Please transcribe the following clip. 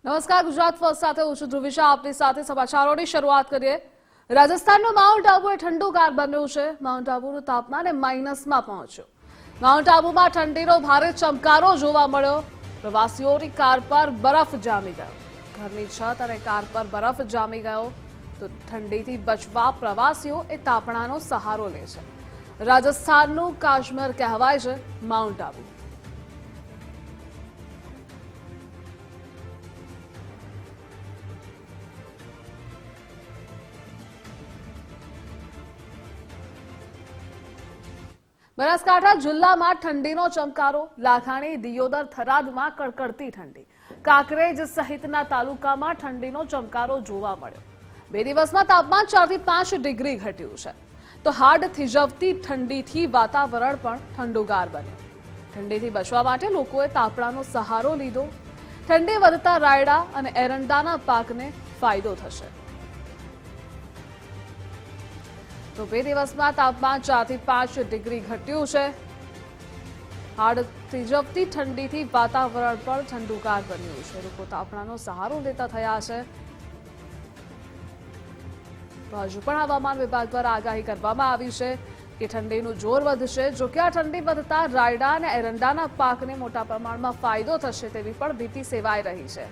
નમસ્કાર, ગુજરાત ફર્સ્ટ સાથે હું છું ધ્રુવિશા. આપની સાથે સમાચારોની શરૂઆત કરીએ. રાજસ્થાનનો માઉન્ટ આબુ એ ઠંડુગાર બન્યું છે. માઉન્ટ આબુનું તાપમાન માઇનસમાં પહોંચ્યું. માઉન્ટ આબુમાં ઠંડીનો ભારે ચમકારો જોવા મળ્યો. પ્રવાસીઓની કાર પર બરફ જામી ગયો. ઘરની છત અને કાર પર બરફ જામી ગયો તો ઠંડીથી બચવા પ્રવાસીઓ એ તાપણાનો સહારો લે છે. રાજસ્થાનનું કાશ્મીર કહેવાય છે માઉન્ટ આબુ. બનાસકાંઠા જિલ્લામાં ઠંડીનો ચમકારો. લાખાણી, દિયોદર, થરાદમાં કડકડતી ઠંડી. કાંકરેજ સહિતના તાલુકામાં ઠંડીનો ચમકારો જોવા મળ્યો. 2 દિવસમાં તાપમાન 4 થી 5 ડિગ્રી ઘટ્યું છે. તો હાડ થીજવતી ઠંડીથી વાતાવરણ પણ ઠંડુગાર બન્યું. ઠંડીથી બચવા માટે લોકોએ તાપણાનો સહારો લીધો. ઠંડી વધતા રાયડા અને એરંડાના પાકને ફાયદો થશે. તો 2 દિવસમાં તાપમાન 4 થી 5 ડિગ્રી ઘટ્યું છે. હાડ થીજવતી ઠંડીથી વાતાવરણ પણ ઠંડુગાર બન્યું છે. લોકો તાપણાનો સહારો લેતા થયા છે. તો હજુ પણ હવામાન વિભાગ દ્વારા આગાહી કરવામાં આવી છે કે ઠંડીનું જોર વધશે. જો કે આ ઠંડી વધતા રાયડા અને એરંડાના પાકને મોટા પ્રમાણમાં ફાયદો થશે તેવી પણ ભીતિ સેવાઈ રહી છે.